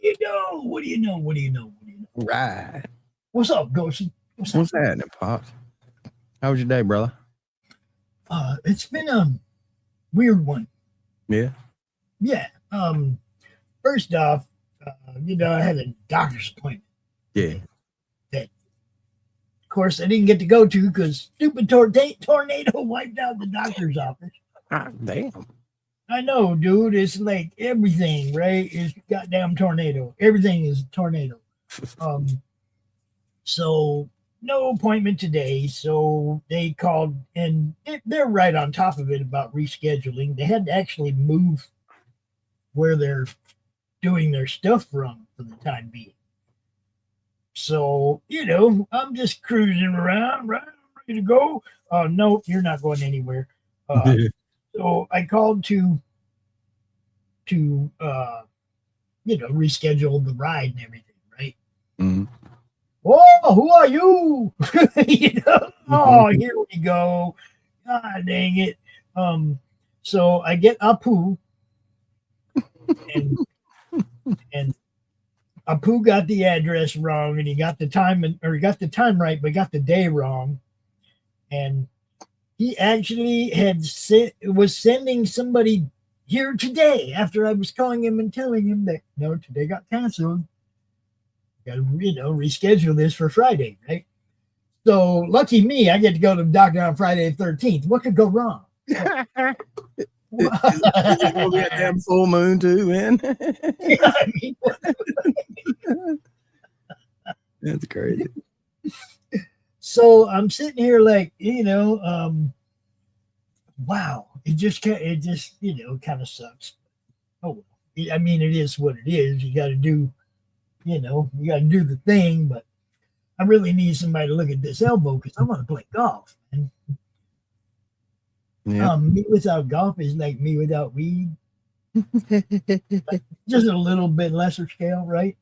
you know? What do you know? What do you know? What do you know? Right. What's up, Ghosty? What's happening, Pops? How was your day, brother? It's been a weird one. Yeah. Yeah. First off, I had a doctor's appointment. Yeah. That, of course, I didn't get to go to because stupid tornado wiped out the doctor's office. Ah, damn. I know, dude. It's like everything, right? Is goddamn tornado. Everything is a tornado. So no appointment today. So they called, and they're right on top of it about rescheduling. They had to actually move where they're doing their stuff from for the time being. So, I'm just cruising around, right? Ready to go. No, you're not going anywhere. So I called to reschedule the ride and everything, right? Mm-hmm. Oh, who are you? Oh, here we go. God dang it. So I get Apu, and Apu got the address wrong, and he got the time right, but got the day wrong. And he actually was sending somebody here today after I was calling him and telling him that no, today got canceled. Got to reschedule this for Friday, right? So lucky me, I get to go to the doctor on Friday the 13th. What could go wrong? Is it gonna be a damn full moon too, man? That's crazy. So I'm sitting here like, wow, it just kind of sucks. Oh, I mean, it is what it is. You got to do, you got to do the thing, but I really need somebody to look at this elbow because I want to play golf. And me without golf is like me without weed. Just a little bit lesser scale, right?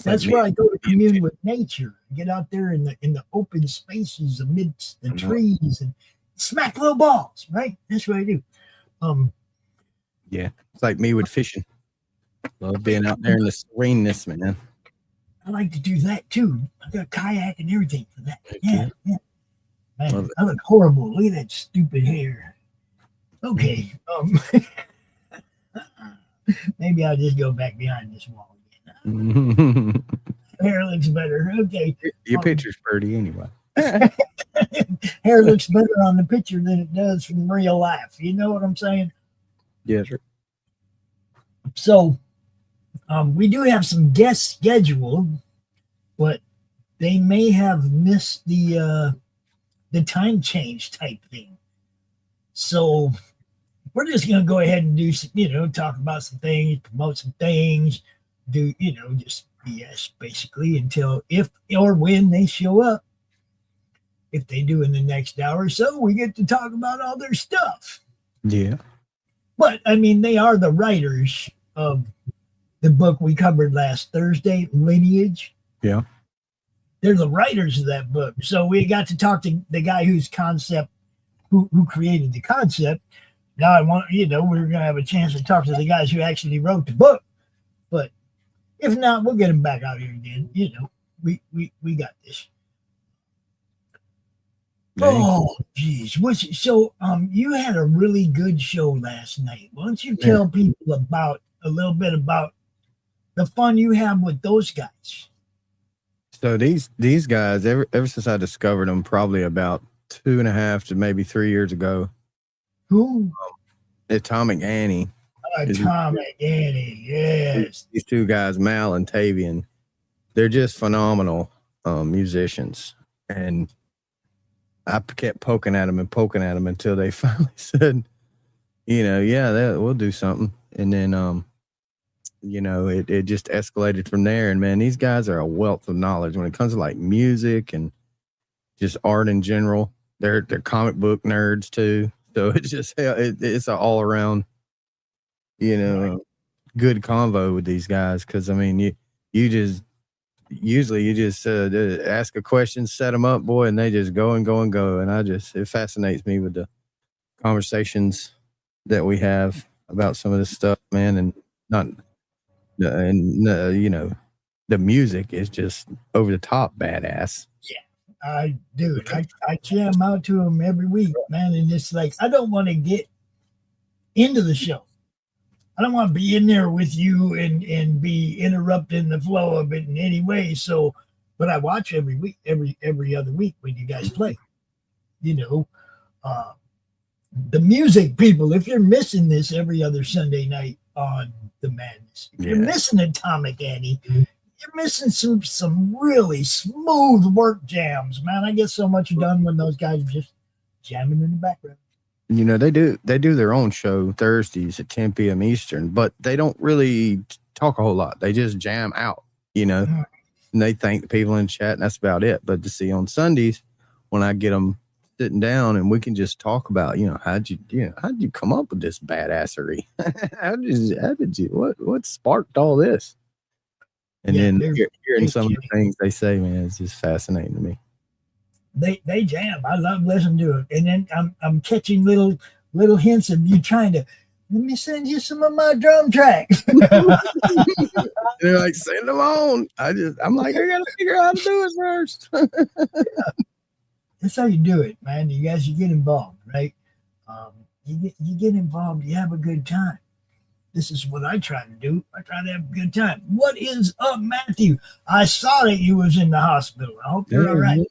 That's where I go to commune with nature. Get out there in the open spaces amidst the trees and smack little balls, right? That's what I do. Yeah, it's like me with fishing. Love being out there in the sereneness, man. I like to do that too. I got a kayak and everything for that. Yeah. Man, I look horrible. Look at that stupid hair. Okay. Maybe I'll just go back behind this wall again. Hair looks better. Okay. Your picture's pretty anyway. Hair looks better on the picture than it does from real life. You know what I'm saying? Yes, sir. So we do have some guests scheduled, but they may have missed the time change type thing. So we're just going to go ahead and do some, talk about some things, promote some things, do, just BS basically until if or when they show up. If they do in the next hour or so, we get to talk about all their stuff. Yeah. But, I mean, they are the writers of the book we covered last Thursday, Lineage. Yeah. They're the writers of that book. So we got to talk to the guy who created the concept. Now we're going to have a chance to talk to the guys who actually wrote the book. But if not, we'll get them back out here again. We got this. Oh, geez. So you had a really good show last night. Why don't you tell people a little bit about the fun you have with those guys? So these guys, ever since I discovered them, probably about 2.5 to maybe 3 years ago. Who? Atomic Annie. Atomic Annie, yes. These two guys, Mal and Tavian, they're just phenomenal musicians. And I kept poking at them until they finally said, we'll do something. And then, it just escalated from there. And man, these guys are a wealth of knowledge when it comes to like music and just art in general. They're comic book nerds too. So it's just, it's an all around, good convo with these guys. Cause I mean, you just ask a question, set them up, boy, and they just go and go and go. And it fascinates me with the conversations that we have about some of this stuff, man. And And you know, the music is just over the top badass. I do it. I jam out to them every week, man. And it's like, I don't want to get into the show. I don't want to be in there with you and be interrupting the flow of it in any way. So, but I watch every week, every other week when you guys play. You know, the music people. If you're missing this every other Sunday night on the Madness, if you're missing Atomic Annie, you're missing some really smooth work jams, man. I get so much done when those guys are just jamming in the background. You know, they do their own show Thursdays at 10 p.m. Eastern, but they don't really talk a whole lot. They just jam out, you know, and they thank the people in the chat, and that's about it. But to see on Sundays, when I get them sitting down and we can just talk about, you know, how'd you come up with this badassery? how did you what sparked all this? And then hearing some of the things they say, man, it's just fascinating to me. They jam. I love listening to it. And then I'm catching little hints of you trying to, let me send you some of my drum tracks. They're like, send them on. I'm like, I gotta figure out how to do it first. That's how you do it, man. You guys, you get involved, right? You get involved, you have a good time. This is what I try to do. I try to have a good time. What is up, Matthew? I saw that you was in the hospital. I hope you're all right.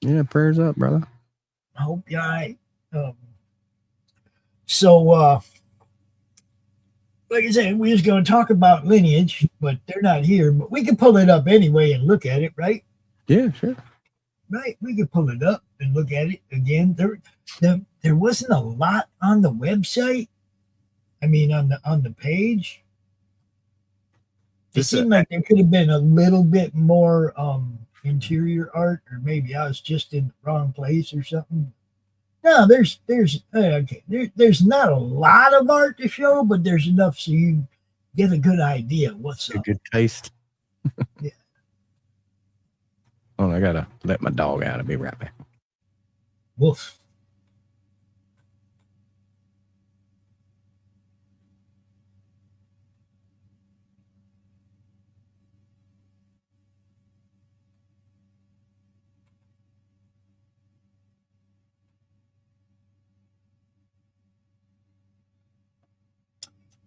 Yeah, prayers up, brother. I hope you're all right. So, like I said, we're just going to talk about Lineage, but they're not here. But we can pull it up anyway and look at it, right? Yeah, sure. Right, we can pull it up and look at it again. There wasn't a lot on the website. I mean, on the page. It seemed like there could have been a little bit more interior art, or maybe I was just in the wrong place or something. No, there's not a lot of art to show, but there's enough so you get a good idea of what's up. Good taste. Yeah. Oh, I gotta let my dog out. I'll be right back. Woof.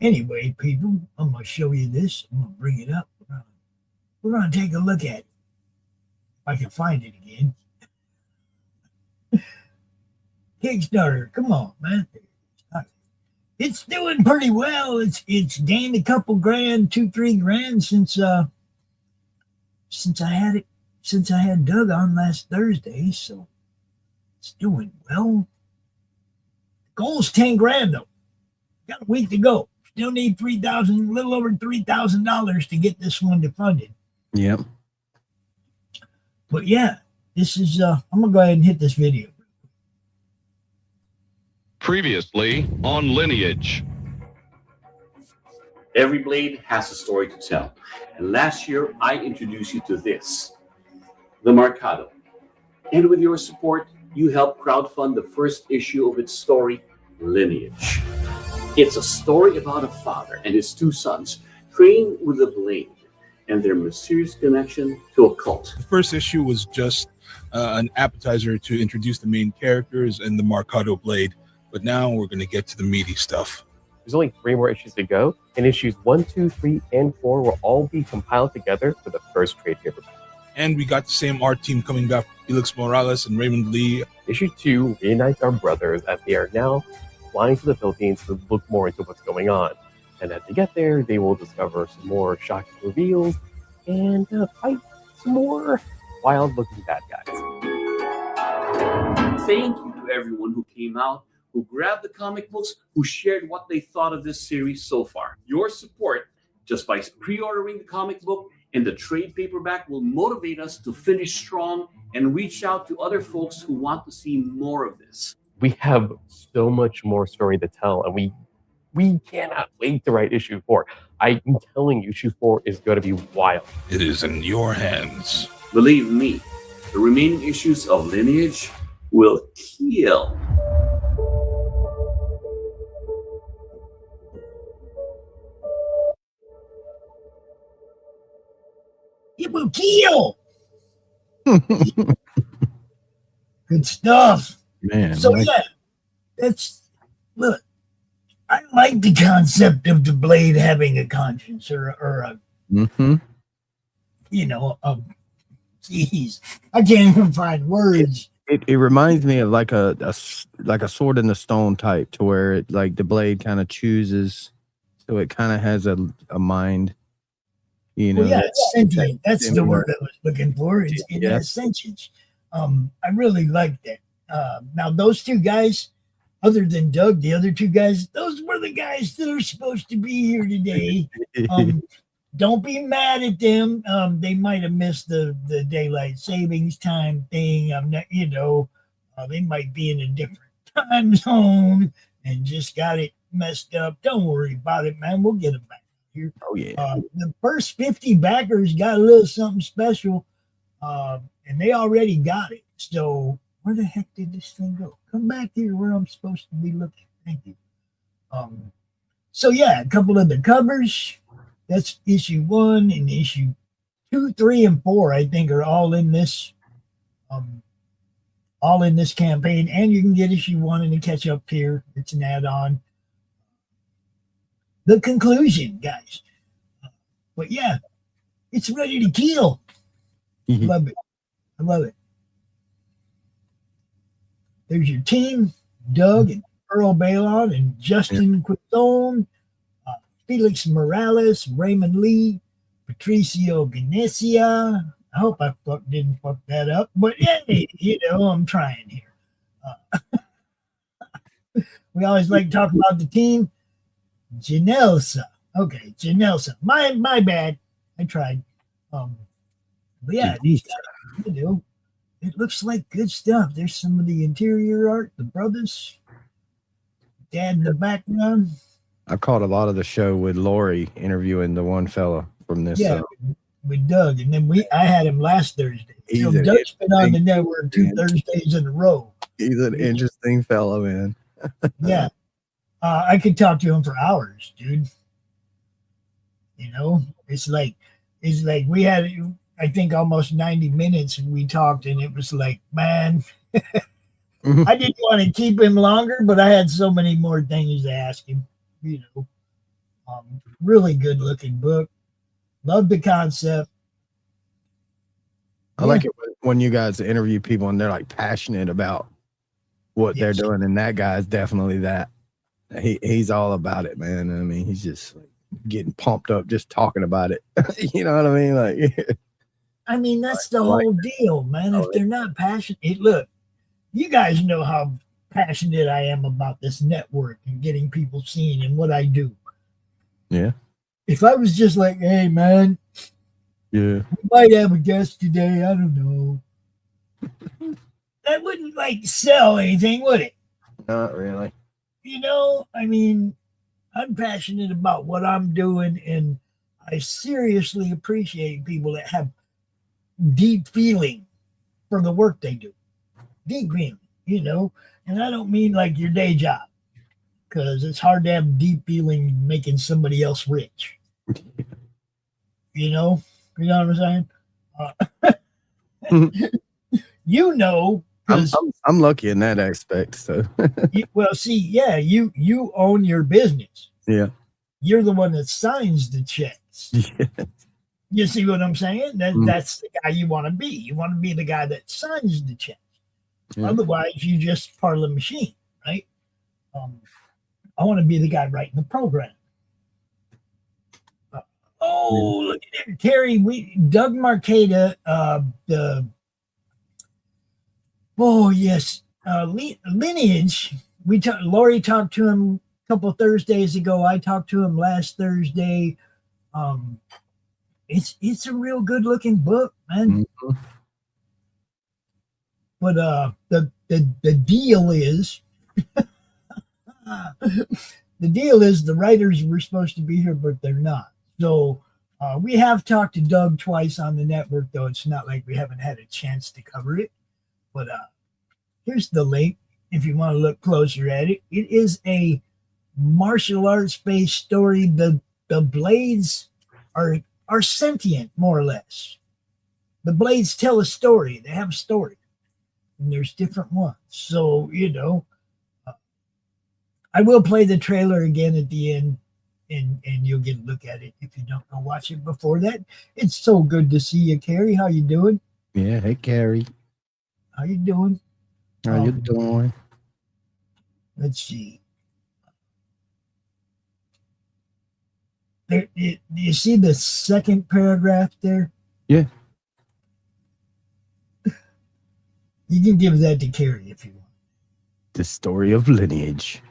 Anyway, people, I'm going to show you this. I'm going to bring it up. We're going to take a look at it. If I can find it again. Kickstarter, come on, man. It's doing pretty well. It's gained a couple grand, 2-3 grand since I had Doug on last Thursday, so it's doing well. Goal's 10 grand though. Got a week to go. Still need a little over $3,000 to get this one funded. Yep. But yeah, this is I'm gonna go ahead and hit this video. Previously on Lineage. Every blade has a story to tell. And last year, I introduced you to this, the Mercado. And with your support, you helped crowdfund the first issue of its story, Lineage. It's a story about a father and his 2 sons training with a blade and their mysterious connection to a cult. The first issue was just an appetizer to introduce the main characters and the Mercado blade. But now we're going to get to the meaty stuff. There's only 3 more issues to go, and issues 1, 2, 3, and 4 will all be compiled together for the first trade paperback. And we got the same art team coming back, Felix Morales and Raymond Lee. Issue 2 reunites our brothers as they are now flying to the Philippines to look more into what's going on. And as they get there, they will discover some more shocking reveals and fight some more wild-looking bad guys. Thank you to everyone who came out, who grabbed the comic books, who shared what they thought of this series so far. Your support, just by pre-ordering the comic book and the trade paperback, will motivate us to finish strong and reach out to other folks who want to see more of this. We have so much more story to tell, and we cannot wait to write issue 4. I'm telling you, issue 4 is going to be wild. It is in your hands. Believe me, the remaining issues of Lineage will kill. It will kill. Good stuff. Man, So like, yeah, that's look. I like the concept of the blade having a conscience or a mhm. Jeez, I can't even find words. It reminds me of like a sword in the stone type, to where it like the blade kind of chooses, so it kind of has a mind. You know, Well, yeah, it's sentient. That's the similar. word I was looking for. It Yeah. has sentience. I really like that. Now, those two guys, other than Doug, the other two guys, those were the guys that are supposed to be here today. Don't be mad at them. They might have missed the daylight savings time thing. I'm not, they might be in a different time zone and just got it messed up. Don't worry about it, man. We'll get them back here. Oh yeah. The first 50 backers got a little something special, and they already got it. So where the heck did this thing go? Come back here where I'm supposed to be looking. Thank you. So yeah, a couple of the covers. That's issue 1 and issue 2, 3, and 4. I think are all in this campaign, and you can get issue 1 and the catch up here. It's an add-on. The conclusion, guys. But yeah, it's ready to kill. Love it. I love it. There's your team, Doug and Earl Baylon and Justin QUIZON, Felix Morales, Raymond Lee, Patricio Ganesia. I hope I didn't fuck that up, but hey, I'm trying here. We always like to talk about the team. Janelsa. Okay, Janelsa. My bad. I tried. But yeah, these guys, it looks like good stuff. There's some of the interior art, the brothers, dad in the background. I caught a lot of the show with Lori interviewing the one fella from this. Yeah, with Doug, and then I had him last Thursday. Doug's been on the network 2 Thursdays in a row. He's an interesting fellow, man. Yeah, I could talk to him for hours, dude. It's like we had, I think, almost 90 minutes, and we talked, and it was like, man, I didn't want to keep him longer, but I had so many more things to ask him. Really good looking book. Love the concept. I like it when you guys interview people and they're like passionate about what they're doing, and that guy's definitely that. He's all about it, man. I mean, he's just like getting pumped up just talking about it. You know what I mean? Like, I mean, that's the whole deal, man. If they're not passionate, look, you guys know how passionate I am about this network and getting people seen and what I do. Yeah. If I was just like, hey, man, we might have a guest today, I don't know. That wouldn't like sell anything, would it? Not really. I mean, I'm passionate about what I'm doing, and I seriously appreciate people that have deep feeling for the work they do. Deep feeling, and I don't mean like your day job, because it's hard to have deep feeling making somebody else rich. You know what I'm saying? I'm lucky in that aspect. So, you own your business. Yeah, you're the one that signs the checks. Yeah. You see what I'm saying? That's the guy you want to be. You want to be the guy that signs the checks. Yeah. Otherwise, you just part of the machine, right? I want to be the guy writing the program. Look at it, Terry. Doug Marcada, Lineage. Lori talked to him a couple of Thursdays ago. I talked to him last Thursday. It's a real good looking book, man. Mm-hmm. But the deal is the writers were supposed to be here, but they're not. So we have talked to Doug twice on the network, though it's not like we haven't had a chance to cover it. But here's the link if you want to look closer at it. It is a martial arts based story. The blades are sentient, more or less. the blades tell a story. They have a story, and there's different ones. So I will play the trailer again at the end, and you'll get a look at it if you don't go watch it before that. It's so good to see you, Carrie. How you doing? Yeah, hey Carrie. How you doing? How you doing? Let's see. There, do you see the second paragraph there? Yeah. You can give that to Carrie if you want. The story of Lineage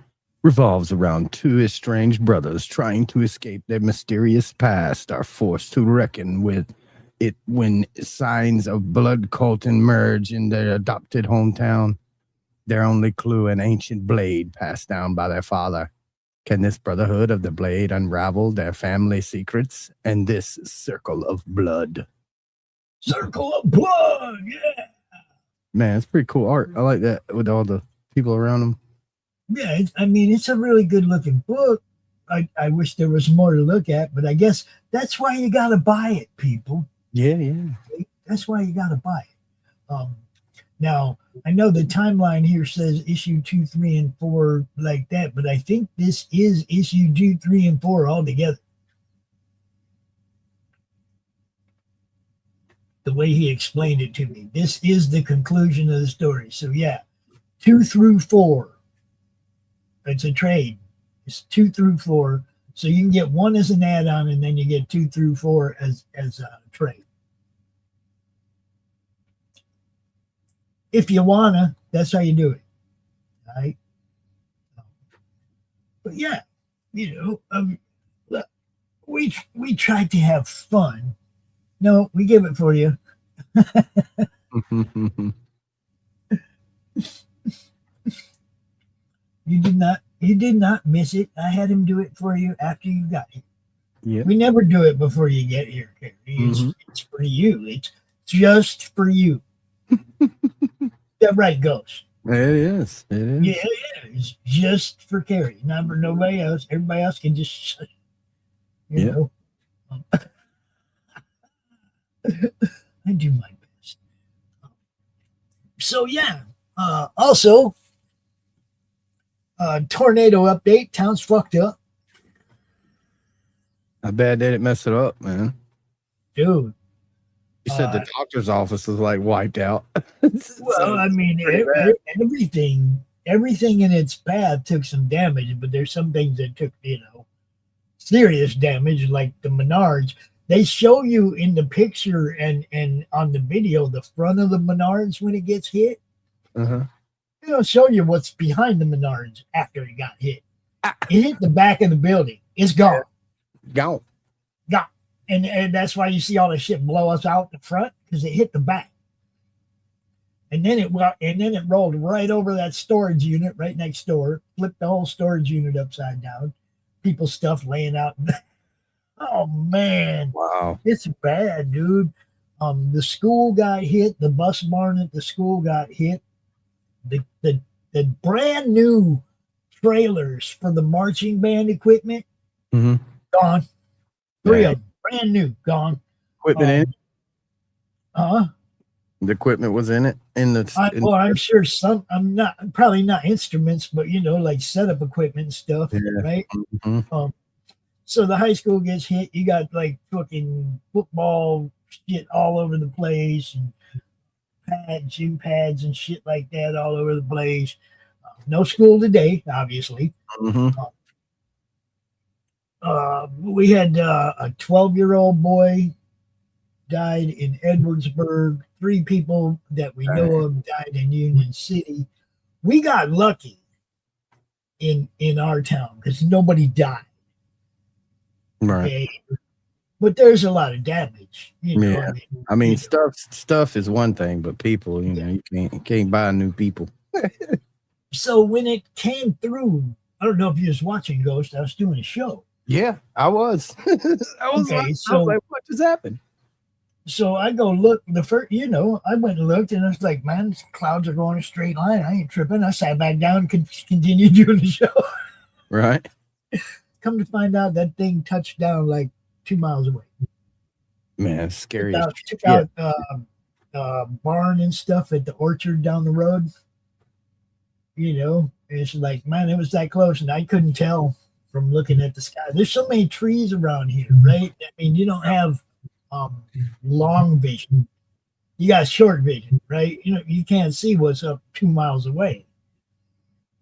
revolves around two estranged brothers trying to escape their mysterious past are forced to reckon with it when signs of blood cult emerge in their adopted hometown. Their only clue, an ancient blade passed down by their father. Can this brotherhood of the blade unravel their family secrets and this circle of blood? Circle of blood, yeah. Man, it's pretty cool art. I like that with all the people around them. Yeah, it's a really good looking book. I wish there was more to look at, but I guess that's why you got to buy it, people. Yeah. That's why you got to buy it. Now, I know the timeline here says issue 2, 3, and 4 like that, but I think this is issue 2, 3, and 4 all together. The way he explained it to me. This is the conclusion of the story. So yeah, 2 through 4. It's a trade. It's 2 through 4. So you can get 1 as an add-on, and then you get 2 through 4 as a trade. If you wanna, that's how you do it. All right. But yeah, look, we tried to have fun. No, we give it for you. You did not miss it. I had him do it for you after you got here. Yeah. We never do it before you get here, Carrie. It's for you. It's just for you. That right, Ghost. It is. Yeah, it's just for Carrie, not for nobody else. Everybody else can just, you know. I do my best. So yeah. Also, tornado update. Town's fucked up, How bad did it mess it up, man? dude. You said the doctor's office was like wiped out. Well, I mean, everything in its path took some damage, but there's some things that took, serious damage, like the Menards. They show you in the picture and on the video the front of the Menards when it gets hit. Uh-huh. They don't show you what's behind the Menards after it got hit. It hit the back of the building. It's gone. Gone. And that's why you see all the shit blow us out the front, because it hit the back. And then it rolled right over that storage unit right next door, flipped the whole storage unit upside down. People's stuff laying out. Oh man. Wow. It's bad, dude. The school got hit, the bus barn at the school got hit. The brand new trailers for the marching band equipment gone. 3 of them. Brand new, gone. Equipment in it? Huh? The equipment was in it? I'm sure probably not instruments, but like setup equipment and stuff, right? Mm-hmm. So the high school gets hit. You got like fucking football shit all over the place, and gym pads and shit like that all over the place. No school today, obviously. We had a 12-year-old boy died in Edwardsburg. 3 people that we know of died in Union City. We got lucky in our town because nobody died. Right. Okay? But there's a lot of damage. I mean, stuff is one thing, but people, you can't buy new people. So when it came through, I don't know if you was watching Ghost. I was doing a show. Yeah, I was. I was like, what just happened? So I go look I went and looked, and I was like, man, these clouds are going a straight line. I ain't tripping. I sat back down and continued doing the show. Right. Come to find out, that thing touched down like 2 miles away. Man, it's scary as Took shit. out barn and stuff at the orchard down the road. You know, it's like, man, it was that close, and I couldn't tell from looking at the sky. There's so many trees around here, right? I mean, you don't have long vision. You got short vision, right? You know, you can't see what's up 2 miles away.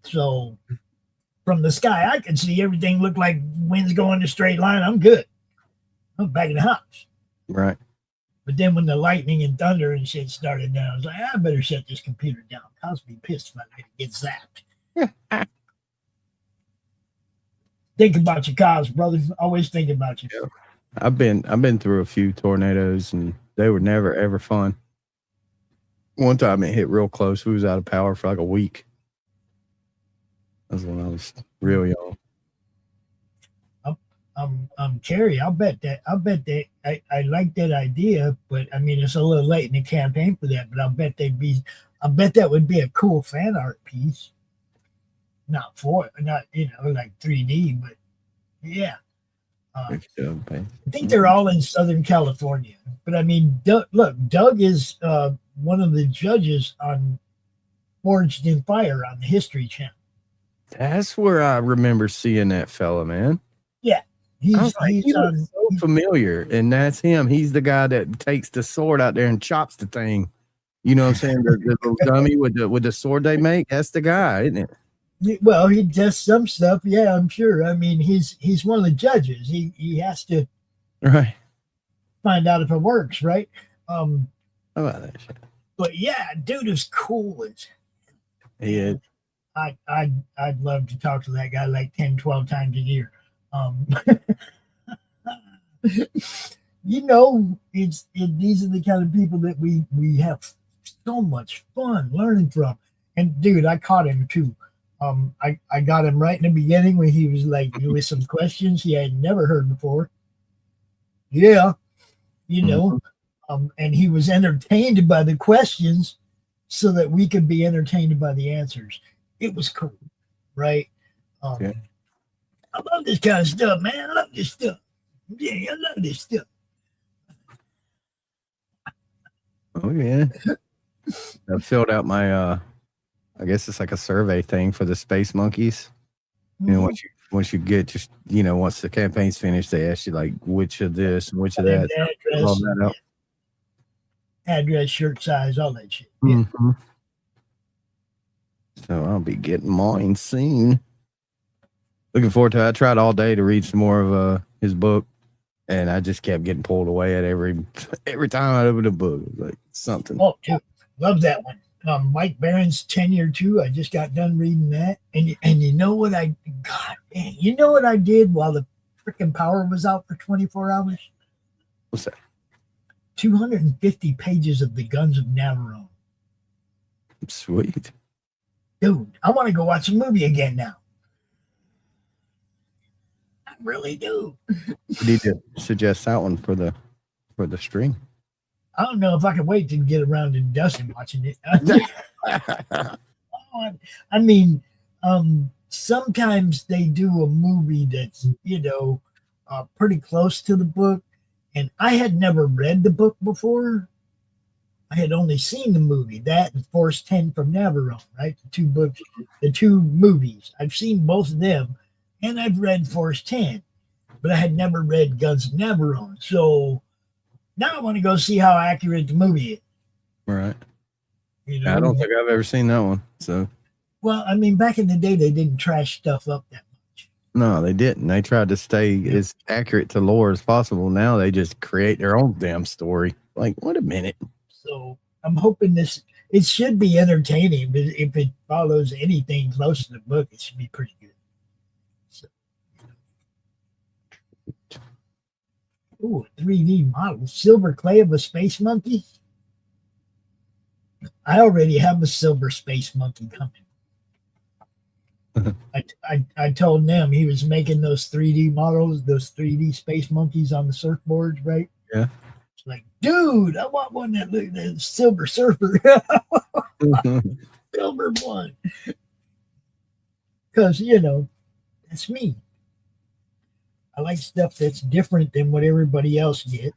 So from the sky, I can see everything look like wind's going in a straight line. I'm good. I'm back in the house. Right. But then when the lightning and thunder and shit started down, I was like, I better shut this computer down. I'll be pissed if I get zapped. Think about your cause, brother. Always think about you. Yeah. I've been through a few tornadoes, and they were never ever fun. One time it hit real close. We was out of power for like a week. That was when I was real young. Carrie, I bet that I like that idea, but I mean it's a little late in the campaign for that, but I bet that would be a cool fan art piece. Not like 3D, but yeah. I think they're all in Southern California. But I mean, Doug is one of the judges on Forged in Fire on the History Channel. That's where I remember seeing that fella, man. Yeah. He looks so familiar, and that's him. He's the guy that takes the sword out there and chops the thing. You know what I'm saying? The little dummy with the sword they make. That's the guy, isn't it? Well, he does some stuff. Yeah, I'm sure. I mean, he's one of the judges. He has to find out if it works, right? How about that shit? But yeah, dude is cool. He is. I'd love to talk to that guy like 10, 12 times a year. You know, these are the kind of people that we have so much fun learning from. And dude, I caught him too. I got him right in the beginning when he was like with some questions he had never heard before. Yeah, you know, and he was entertained by the questions so that we could be entertained by the answers. It was cool, right? Yeah. I love this kind of stuff, man. I love this stuff. Yeah, I love this stuff. Oh yeah. I filled out my I guess it's like a survey thing for the space monkeys. You know, once you get just once the campaign's finished, they ask you like which of this and which of that. Address, shirt size, all that shit. Mm-hmm. So I'll be getting mine soon. Looking forward to it. I tried all day to read some more of his book, and I just kept getting pulled away at every time I opened a book. It was like something. Oh, dude, love that one. Mike Barron's Tenure too. I just got done reading that, and you know what you know what I did while the freaking power was out for 24 hours? What's that? 250 pages of the Guns of Navarone. Sweet. Dude, I want to go watch a movie again now. I really do. You need to suggest that one for the stream. I don't know if I can wait to get around to Dustin watching it. I mean, sometimes they do a movie that's, pretty close to the book. And I had never read the book before. I had only seen the movie, that and Force 10 from Navarone, right? The two movies. I've seen both of them, and I've read Force 10, but I had never read Guns of Navarone. So now I want to go see how accurate the movie is. Right. I don't think I've ever seen that one. So. Well, I mean, back in the day, they didn't trash stuff up that much. No, they didn't. They tried to stay as accurate to lore as possible. Now they just create their own damn story. Like, wait a minute. So I'm hoping it should be entertaining, but if it follows anything close to the book, it should be pretty good. So, ooh, 3D model. Silver clay of a space monkey. I already have a silver space monkey coming. I told them he was making those 3D models, those 3D space monkeys on the surfboards, right? Yeah. It's like, dude, I want one that looks like Silver Surfer. Silver one. Because, that's me. I like stuff that's different than what everybody else gets.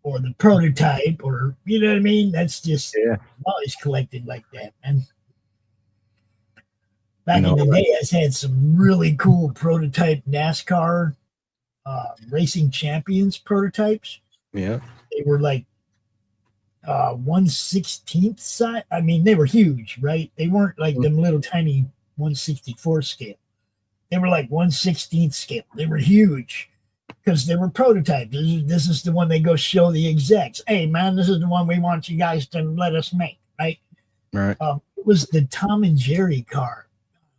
or the prototype, or you know what I mean. That's just Yeah. always collected like that, man. Back No, in the day, I had some really cool prototype NASCAR racing champions prototypes. Yeah. They were like 1/16th size. I mean, they were huge, right? They weren't like them little tiny 1/64 scale. They were like 1/16th scale. They were huge because they were prototypes. This is the one they go show the execs. Hey, man, this is the one we want you guys to let us make, right? Right. It was the Tom and Jerry car.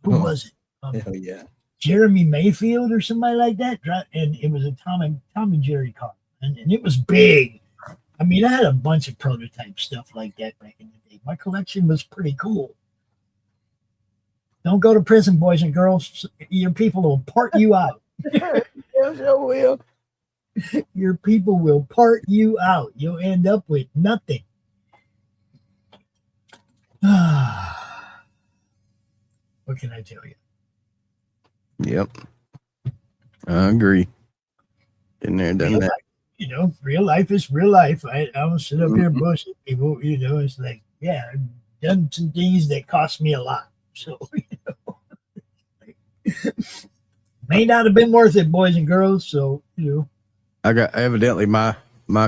Who was it? Hell yeah. Jeremy Mayfield or somebody like that. And it was a Tom and Jerry car. And it was big. I mean, I had a bunch of prototype stuff like that back in the day. My collection was pretty cool. Don't go to prison, boys and girls. Your people will part you out. Yeah, sure will. Your people will part you out. You'll end up with nothing. What can I tell you? Yep. I agree. Been there, done that. You know, real life is real life. I don't sit up here and bullshit people. You know, it's like, yeah, I've done some things that cost me a lot. So, you know, may not have been worth it, boys and girls. So, you know, I got evidently my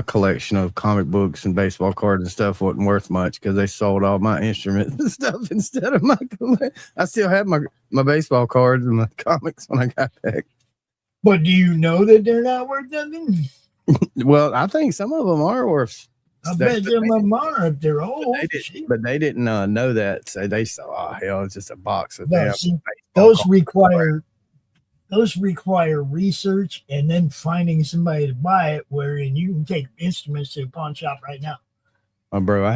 collection of comic books and baseball cards and stuff wasn't worth much because they sold all my instruments and stuff instead of my collection. I still have my baseball cards and my comics when I got back. But do you know that they're not worth nothing? Well, I think some of them are worth. I bet them are if they're old. But they didn't know that. So they said, "Oh hell, it's just a box of No, damn see, baseball those require research and then finding somebody to buy it. Wherein you can take instruments to a pawn shop right now. Oh, bro, I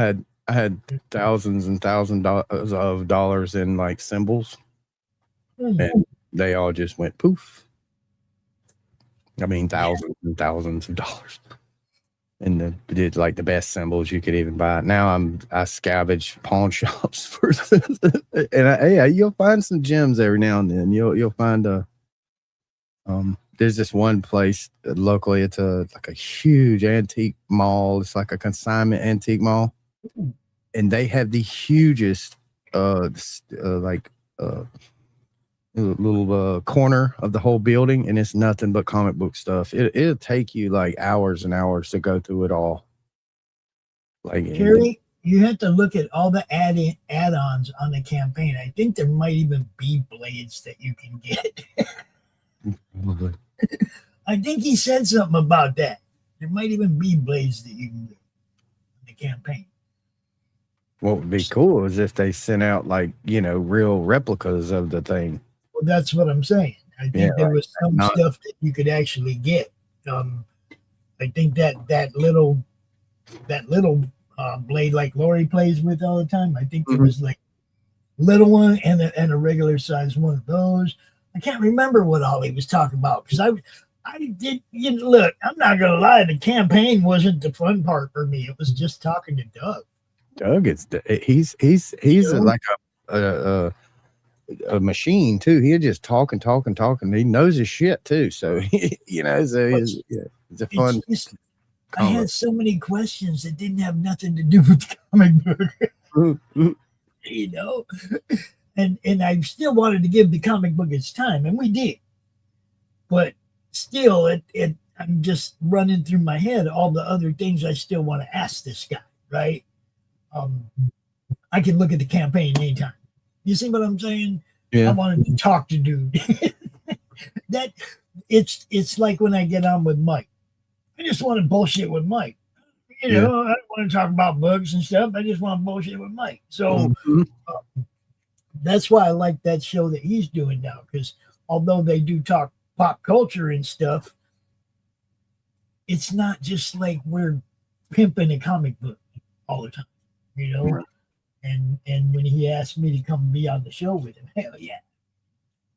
had thousands and thousands of dollars in like symbols, and they all just went poof. I mean, thousands and thousands of dollars, and did like the best symbols you could even buy. Now I scavenge pawn shops for, and you'll find some gems every now and then. You'll find there's this one place locally. It's like a huge antique mall. It's like a consignment antique mall, and they have the hugest little corner of the whole building, and it's nothing but comic book stuff. It'll take you like hours and hours to go through it all. Like, Kerry, you have to look at all the add-ons on the campaign. I think there might even be blades that you can get. probably. I think he said something about that. There might even be blades that you can get in the campaign. What would be cool is if they sent out like, real replicas of the thing. Well, that's what I'm saying. I think there was some stuff that you could actually get. I think that little blade like Lori plays with all the time. I think there was like little one and a regular size one of those. I can't remember what all he was talking about because I did. Look, I'm not gonna lie. The campaign wasn't the fun part for me. It was just talking to Doug. Doug, he's like a machine too. He'll just talk and talk and talk, and he knows his shit too. So it's a fun. I had so many questions that didn't have nothing to do with the comic book. And I still wanted to give the comic book its time, and we did. But still, I'm just running through my head all the other things I still want to ask this guy, right? I can look at the campaign anytime. You see what I'm saying? Yeah. I wanted to talk to dude. That it's like when I get on with Mike. I just want to bullshit with Mike. I don't want to talk about books and stuff. I just want to bullshit with Mike. So that's why I like that show that he's doing now. Because although they do talk pop culture and stuff, it's not just like we're pimping a comic book all the time. Right. And when he asked me to come be on the show with him, hell yeah.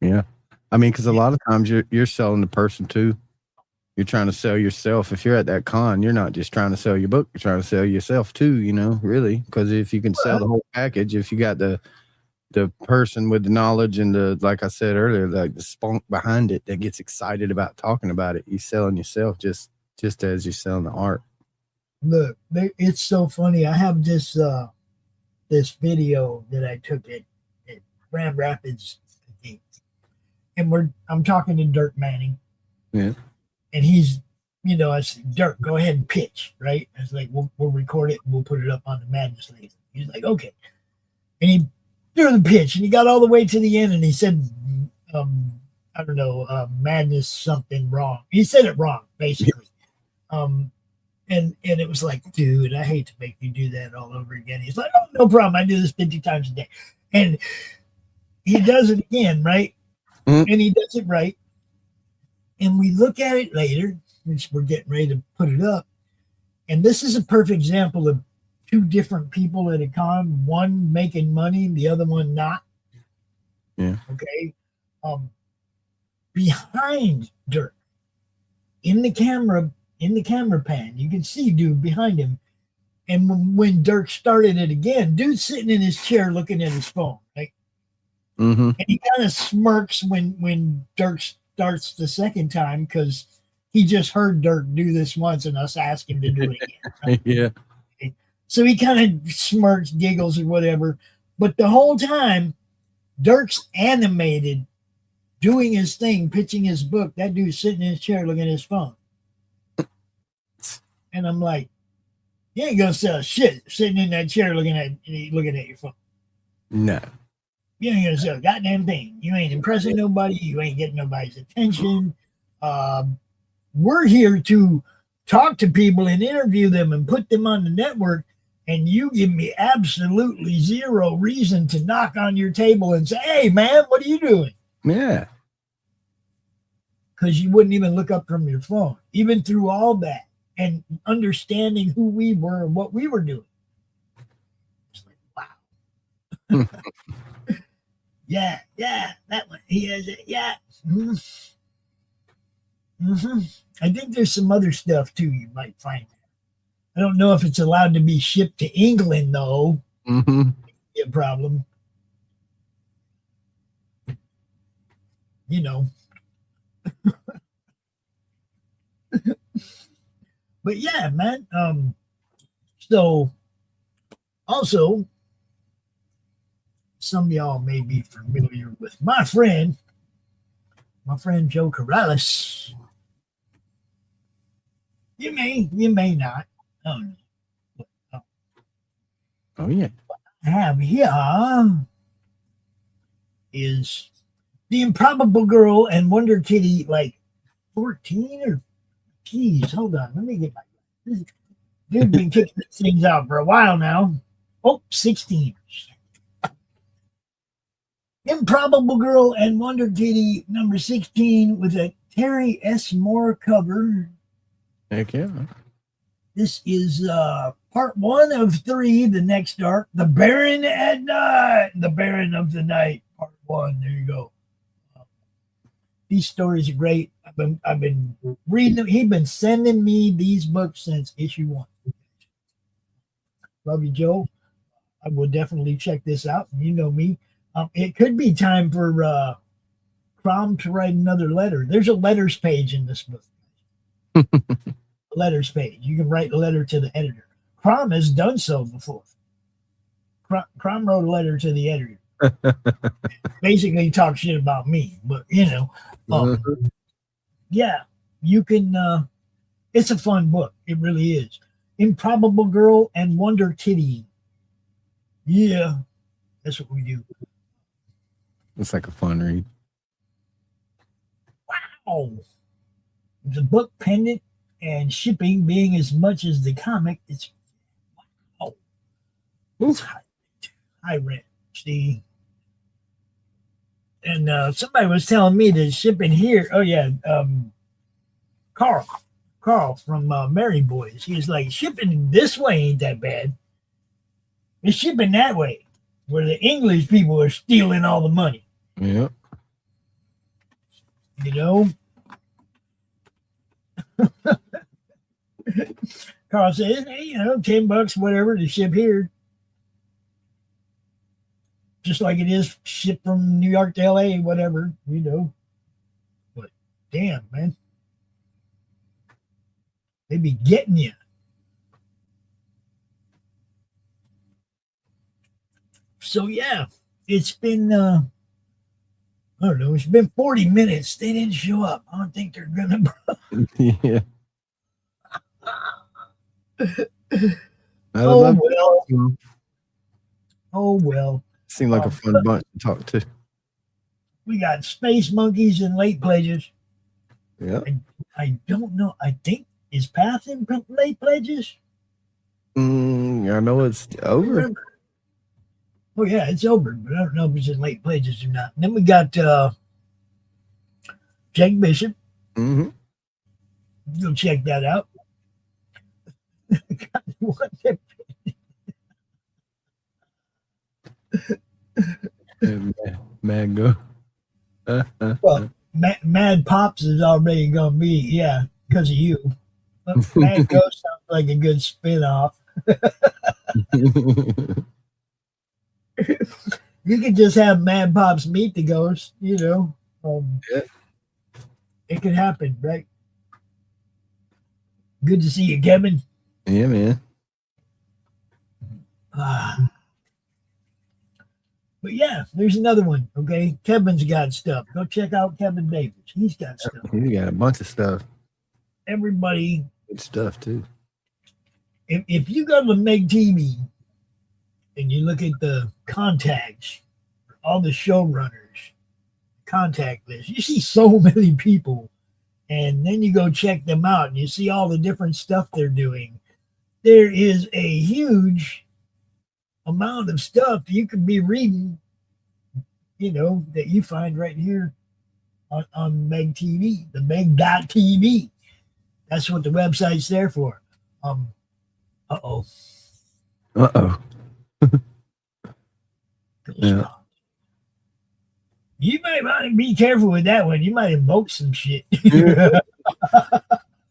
Yeah. I mean, because a lot of times you're selling the person too. You're trying to sell yourself. If you're at that con, you're not just trying to sell your book, you're trying to sell yourself too, really. Because if you can sell the whole package, if you got the person with the knowledge and the, like I said earlier, like the spunk behind it that gets excited about talking about it, you're selling yourself just as you're selling the art. Look, it's so funny. I have this this video that I took at Grand Rapids, and I'm talking to Dirk Manning. Yeah. And he's, I said, Dirk, go ahead and pitch, right? I was like, we'll record it and we'll put it up on the Madness League. He's like, okay. And he threw the pitch and he got all the way to the end and he said, I don't know, Madness something wrong. He said it wrong, basically. And it was like, dude, I hate to make you do that all over again. He's like, oh, no problem. I do this 50 times a day. And he does it again, right? Mm-hmm. And he does it right. And we look at it later, which we're getting ready to put it up. And this is a perfect example of two different people at a con, one making money, the other one not. Yeah. Okay. Behind Dirk, in the camera pan, you can see dude behind him. And when Dirk started it again, dude's sitting in his chair looking at his phone, right? Mm-hmm. And he kind of smirks when Dirk starts the second time because he just heard Dirk do this once and us ask him to do it again. Right? Yeah. Okay. So he kind of smirks, giggles, or whatever. But the whole time, Dirk's animated, doing his thing, pitching his book. That dude's sitting in his chair looking at his phone. And I'm like, you ain't gonna sell shit sitting in that chair looking at your phone. No. You ain't gonna sell a goddamn thing. You ain't impressing nobody. You ain't getting nobody's attention. We're here to talk to people and interview them and put them on the network. And you give me absolutely zero reason to knock on your table and say, hey, man, what are you doing? Yeah. Because you wouldn't even look up from your phone, even through all that and understanding who we were and what we were doing. It's like, wow. Yeah, that one. He has it. Yeah. Mm-hmm. Mm-hmm. I think there's some other stuff too you might find. I don't know if it's allowed to be shipped to England though. Mm-hmm. Be a problem. But yeah, man. So also, some of y'all may be familiar with my friend Joe Corrales. You may not. Oh, no. Oh yeah. What I have here is The Improbable Girl and Wonder Kitty, like 14 or geez, hold on. Let me get my this dude been kicking these things out for a while now. Oh, 16. Improbable Girl and Wonder Kitty number 16 with a Terry S. Moore cover. Heck yeah. This is part 1 of 3, The Next Arc, The Baron at Night, The Baron of the Night, part 1. There you go. These stories are great. I've been reading them. He's been sending me these books since issue 1. Love you, Joe. I will definitely check this out. You know me. It could be time for Crom to write another letter. There's a letters page in this book. Letters page. You can write a letter to the editor. Crom has done so before. Crom wrote a letter to the editor. Basically talk shit about me, but yeah, you can it's a fun book. It really is. Improbable Girl and Wonder Kitty. Yeah, that's what we do. It's like a fun read. Wow. The book pendant and shipping being as much as the comic, it's wow. It's high rent, Steve. And somebody was telling me that shipping here, oh yeah, Carl from Mary Boys, he's like, shipping this way ain't that bad. It's shipping that way, where the English people are stealing all the money. Yep. Carl says, hey, $10, whatever, to ship here. Just like it is shipped from New York to LA, whatever, But damn, man. They be getting you. So yeah, it's been I don't know, it's been 40 minutes. They didn't show up. I don't think they're gonna. Yeah. I would Oh love well. to. Oh well. Seemed like a fun bunch to talk to. We got Space Monkeys and Late Pledges. Yeah. I don't know. I think is Path in Late Pledges? I know it's over. Oh yeah, it's over, but I don't know if it's in Late Pledges or not. And then we got Jake Bishop. Mm-hmm. Go check that out. Mad go. Well, Mad Pops is already gonna be, yeah, because of you. But Mad Ghost sounds like a good spin-off. You could just have Mad Pops meet the ghost, you know. Yeah. It could happen, right? Good to see you, Kevin. Yeah, man. But yeah, there's another one. Okay, Kevin's got stuff. Go check out Kevin Davis. He's got stuff. He got a bunch of stuff. Everybody, Good stuff too. if you go to Meg TV and you look at the contacts, all the showrunners, contact list, you see so many people, and then you go check them out and you see all the different stuff they're doing. There is a huge amount of stuff you could be reading, you know, that you find right here on Meg TV, the Meg.TV. That's what the website's there for. Uh-oh. Yeah. You might want to be careful with that one. You might invoke some shit.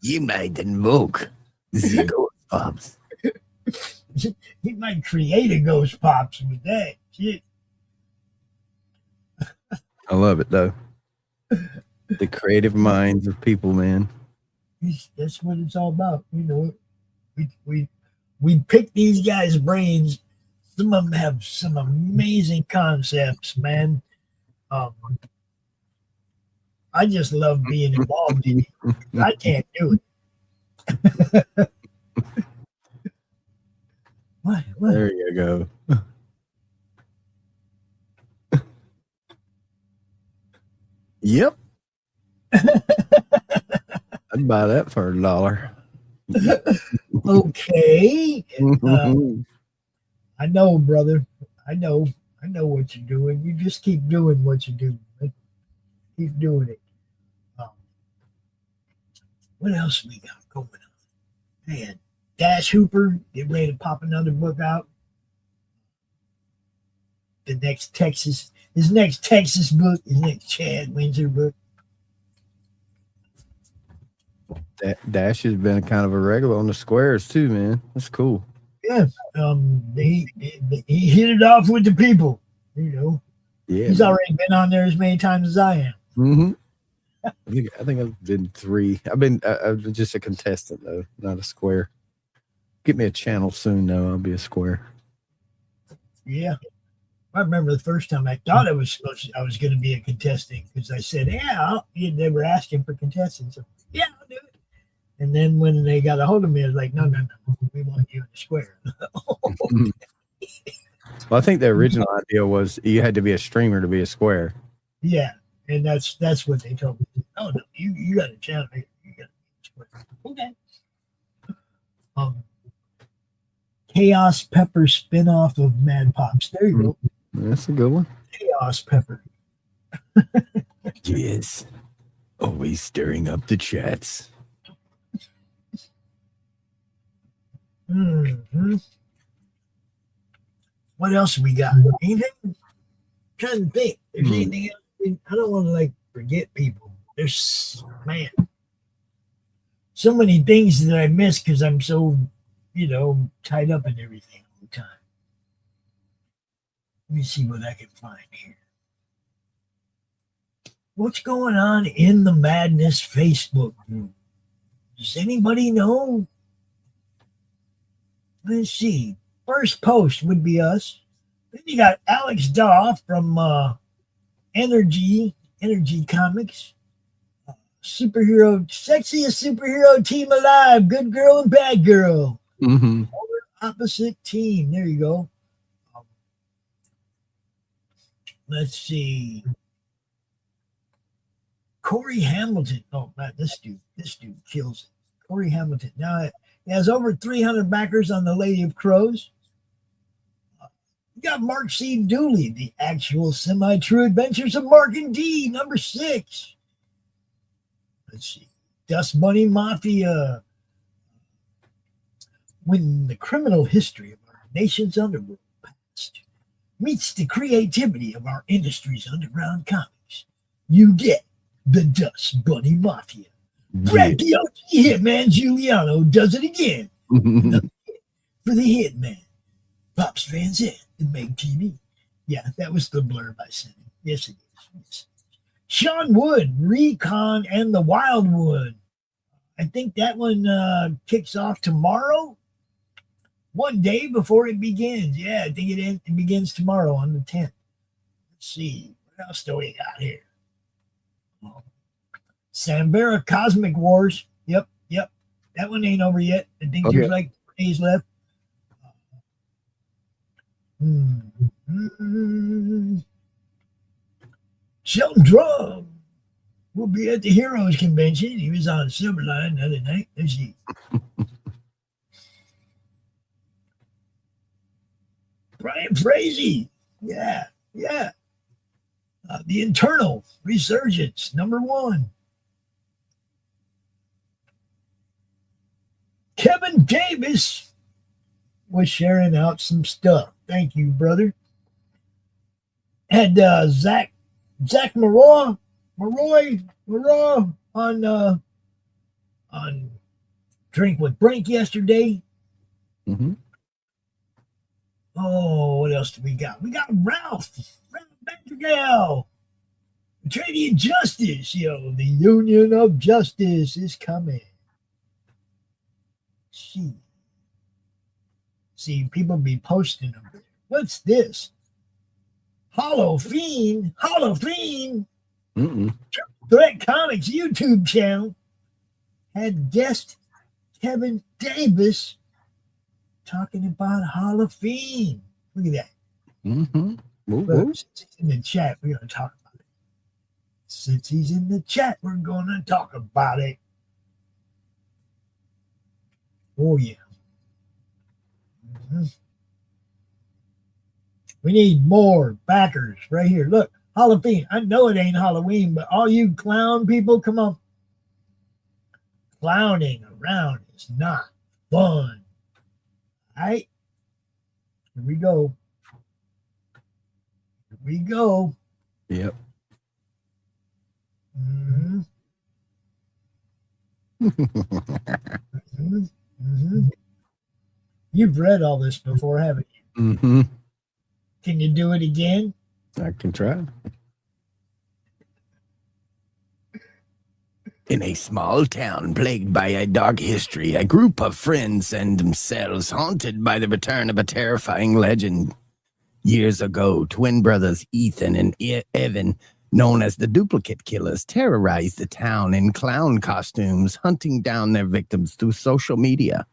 You might invoke the ghost pops. You might create a ghost pops with that shit. I love it though. The creative minds of people, man. That's what it's all about. You know, we pick these guys' brains. Some of them have some amazing concepts, man. I just love being involved in it. I can't do it. What? There you go. Yep. I'd buy that for $1. Okay. I know, brother. I know what you're doing. You just keep doing what you're doing. Keep doing it. What else we got going on? Man, Dash Hooper, get ready to pop another book out. His next Texas book, his next Chad Windsor book. Dash has been kind of a regular on the squares too, man. That's cool. Yeah. He hit it off with the people, you know. Yeah. He's already been on there as many times as I am. Mm-hmm. I think I've been 3. I'm just a contestant though, not a square. Get me a channel soon though. I'll be a square. Yeah. I remember the first time I thought I was going to be a contestant because I said, yeah, they were asking for contestants. So, yeah, I'll do it. And then when they got a hold of me, I was like, no, we want you in the square. Well, I think the original idea was you had to be a streamer to be a square. Yeah, and that's what they told me. Oh no, you got a channel. You got a square. Okay. Chaos Pepper spinoff of Mad Pops. There you go. That's a good one. Chaos Pepper. Yes. Always stirring up the chats. Mm-hmm. What else we got? Anything? I'm trying to think. There's anything else? I don't want to forget people. There's so many things that I miss because I'm so tied up in everything all the time. Let me see what I can find here. What's going on in the Madness Facebook group? Does anybody know? Let's see. First post would be us. Then you got Alex Daw from Energy Comics. Superhero, sexiest superhero team alive. Good girl and bad girl. Mm-hmm. Opposite team. There you go. Let's see. Corey Hamilton. Oh, man, this dude kills it. Corey Hamilton. Now he has over 300 backers on the Lady of Crows. We got Mark C. Dooley, The Actual Semi-True Adventures of Mark and D, number 6. Let's see. Dust Bunny Mafia. When the criminal history of our nation's underworld past meets the creativity of our industry's underground comics, you get the Dust Bunny Mafia. Brad Bianchi Hitman Giuliano does it again. For the Hitman. Pops Van Zandt and Meg TV. Yeah, that was the blurb I sent him. Yes, it is. Yes. Sean Wood, Recon and the Wildwood. I think that one kicks off tomorrow. One day before it begins. Yeah, I think it begins tomorrow on the 10th. Let's see. What else do we got here? Sambera Cosmic Wars. Yep. That one ain't over yet. I think there's like 4 days left. Sheldon Drum will be at the Heroes Convention. He was on Silverline the other night. Let's see. Brian Frazee. Yeah. The Internal Resurgence, number 1. Kevin Davis was sharing out some stuff. Thank you, brother. And Zach Maroy on Drink with Brink yesterday. Mm-hmm. Oh, what else do we got? We got Ralph Bentergal. Trading Justice, the Union of Justice is coming. See, people be posting them. What's this? Hollow Fiend. Threat Comics YouTube channel had guest Kevin Davis talking about Hollow Fiend. Look at that. Mm-hmm. Look, since he's in the chat, we're going to talk about it. Since he's in the chat, we're going to talk about it. Oh, yeah. Mm-hmm. We need more backers right here. Look, Halloween. I know it ain't Halloween, but all you clown people, come on. Clowning around is not fun. All right? Here we go. Yep. Mm-hmm. You've read all this before, haven't you? Mm-hmm. Can you do it again? I can try. In a small town plagued by a dark history, a group of friends and themselves haunted by the return of a terrifying legend. Years ago, twin brothers Ethan and Evan, known as the Duplicate Killers, terrorized the town in clown costumes, hunting down their victims through social media.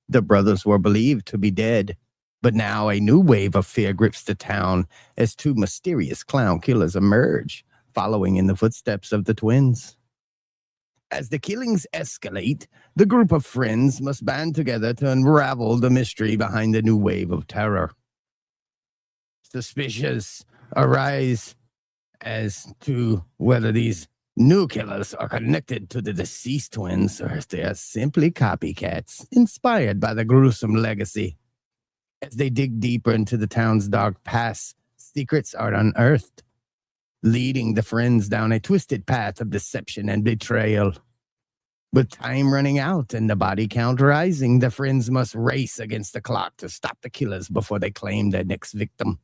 The brothers were believed to be dead, but now a new wave of fear grips the town as 2 mysterious clown killers emerge, following in the footsteps of the twins. As the killings escalate, the group of friends must band together to unravel the mystery behind the new wave of terror. Suspicions arise as to whether these new killers are connected to the deceased twins or if they are simply copycats inspired by the gruesome legacy. As they dig deeper into the town's dark past, secrets are unearthed, leading the friends down a twisted path of deception and betrayal. With time running out and the body count rising, the friends must race against the clock to stop the killers before they claim their next victim.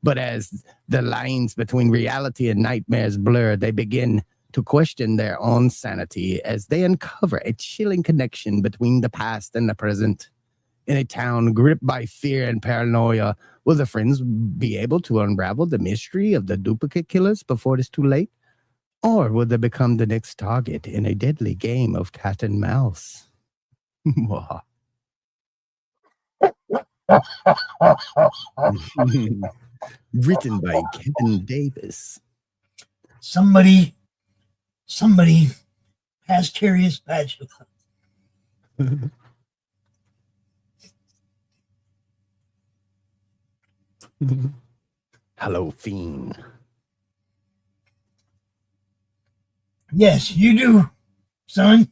But as the lines between reality and nightmares blur, they begin to question their own sanity as they uncover a chilling connection between the past and the present. In a town gripped by fear and paranoia, will the friends be able to unravel the mystery of the duplicate killers before it is too late? Or will they become the next target in a deadly game of cat and mouse? Written by Kevin Davis. Somebody has curious spatula. Hello, fiend. Yes, you do, son.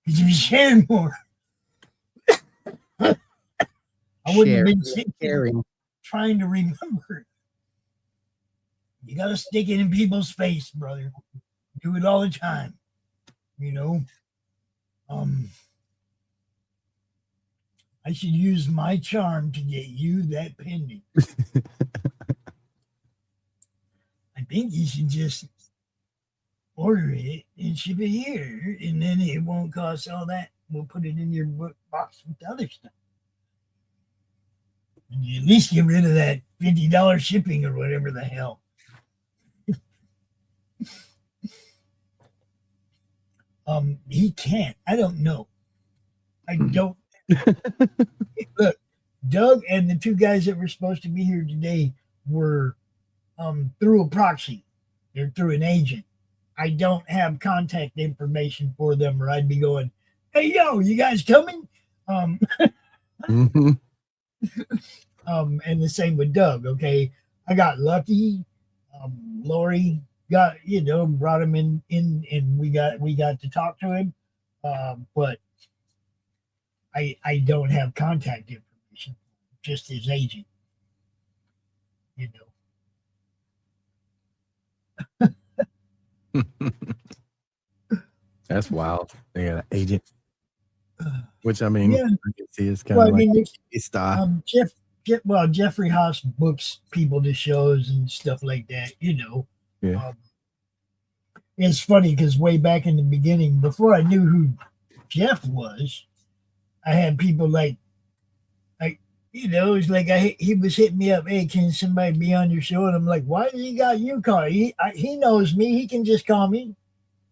Because if you shared more, I wouldn't have been sitting here trying to remember. You got to stick it in people's face, brother. Do it all the time. You know? I should use my charm to get you that pendant. I think you should just order it and ship it here, and then it won't cost all that. We'll put it in your box with the other stuff. And you at least get rid of that $50 shipping or whatever the hell. He can't. I don't know. I don't. Look, Doug and the two guys that were supposed to be here today were through a proxy. They're through an agent. I don't have contact information for them, or I'd be going, "Hey, yo, you guys coming?" Mm-hmm. And the same with Doug. Okay, I got lucky. Lori got brought him in, and we got to talk to him. But I don't have contact information, just his agent. That's wild. They got an agent, which I mean, Yeah. I can see it's kind of like a star. Jeffrey Haas books people to shows and stuff like that. Yeah. It's funny because way back in the beginning, before I knew who Jeff was, I had people like it's like he was hitting me up. Hey, can somebody be on your show? And I'm like, why does he got you call? He knows me. He can just call me.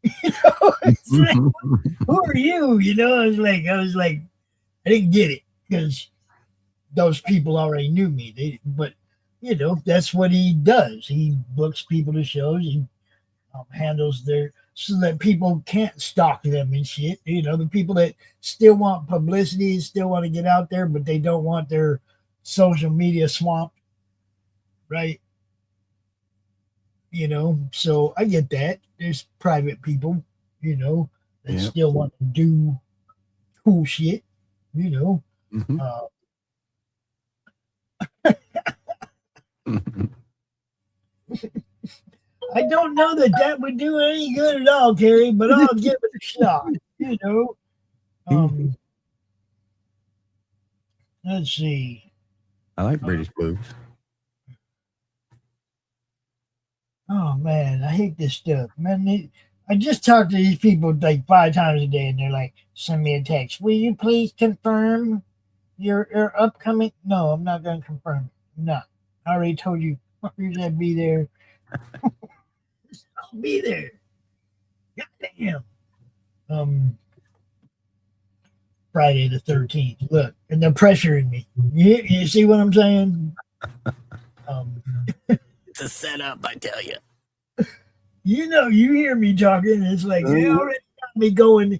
It's like, who are you? I was like, I didn't get it because those people already knew me. But that's what he does. He books people to shows. He handles so that people can't stalk them and shit. The people that still want publicity, still want to get out there, but they don't want their social media swamped, right? So I get that. There's private people, that still want to do cool shit, Mm-hmm. I don't know that would do any good at all, Terry, but I'll give it a shot, Let's see. I like British blues. Oh, man, I hate this stuff. Man, I just talk to these people like 5 times a day, and they're like, send me a text. Will you please confirm your upcoming? No, I'm not going to confirm. I'm not. I already told you. Fuckers that be there. I'll be there. Goddamn. Friday the 13th. Look, and they're pressuring me. You see what I'm saying? It's a setup, I tell you. You hear me talking. It's like they already got me going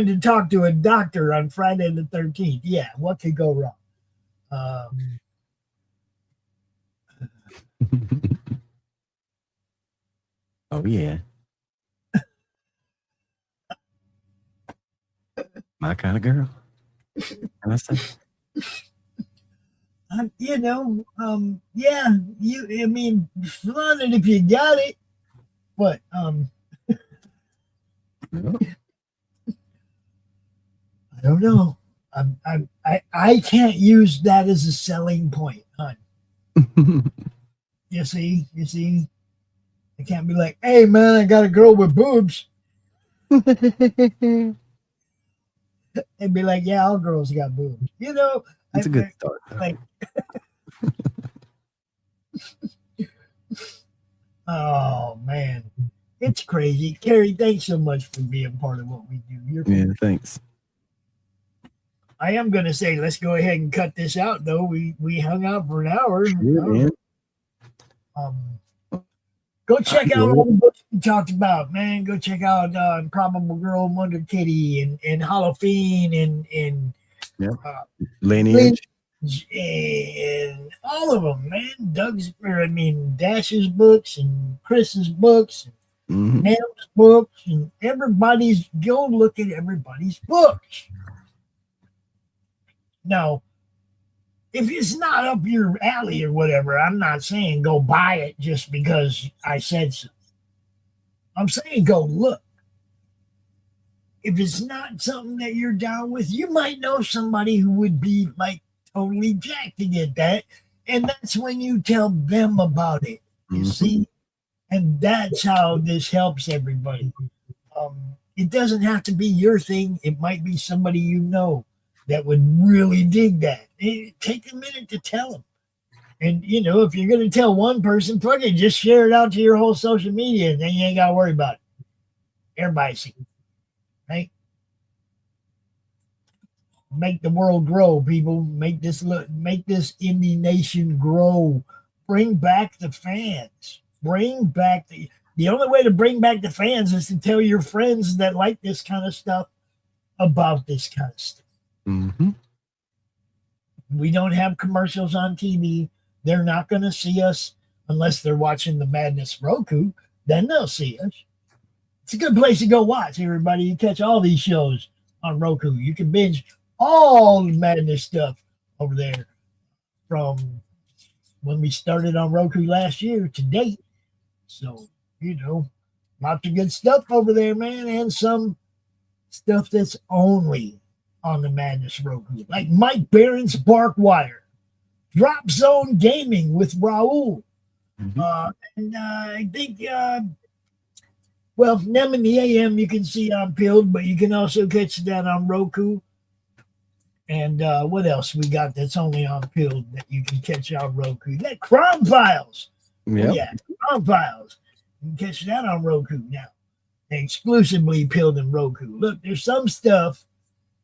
to talk to a doctor on Friday the 13th. Yeah, what could go wrong? Oh yeah. My kind of girl. Can I say? Yeah, I mean, fun it if you got it, but I don't know. I can't use that as a selling point, hon. You see, I can't be like, hey man, I got a girl with boobs. and be like, yeah, all girls got boobs. You know, It's a good start. like, oh man, it's crazy. Carrie, thanks so much for being part of what we do. Yeah, thanks. I am gonna say, let's go ahead and cut this out though. We hung out for an hour. Yeah, man. Go check out all the books we talked about, man. Go check out Improbable Girl, Wonder Kitty, and Halloween, and Lineage. And all of them, man. Dash's books and Chris's books, and Nam's books, and everybody's. Go look at everybody's books. Now, if it's not up your alley or whatever, I'm not saying go buy it just because I said so. I'm saying go look. If it's not something that you're down with, you might know somebody who would be like totally jacked to get that. And that's when you tell them about it. You see? And that's how this helps everybody. It doesn't have to be your thing. It might be somebody you know that would really dig that. Take a minute to tell them. And, you know, if you're going to tell one person, fuck it, just share it out to your whole social media, and then you ain't got to worry about it. Everybody see it, right? Make the world grow, people. Make this indie nation grow. Bring back the fans. Bring back the only way to bring back the fans is to tell your friends that like this kind of stuff about this kind of stuff. We don't have commercials on TV. They're not going to see us unless they're watching the Madness Roku. Then they'll see us. It's a good place to go watch, everybody. You catch all these shows on Roku. You can binge all the Madness stuff over there from when we started on Roku last year to date. So, you know, lots of good stuff over there, man, and some stuff that's only on the Madness Roku, like Mike Barron's Bark Wire, Drop Zone Gaming with Raul, and I think, them in the AM you can see on Pilled, but you can also catch that on Roku. And what else we got that's only on Pilled that you can catch on Roku? That Crime Files. Yep. Yeah, Crime Files. You can catch that on Roku now. Exclusively Pilled and Roku. Look, there's some stuff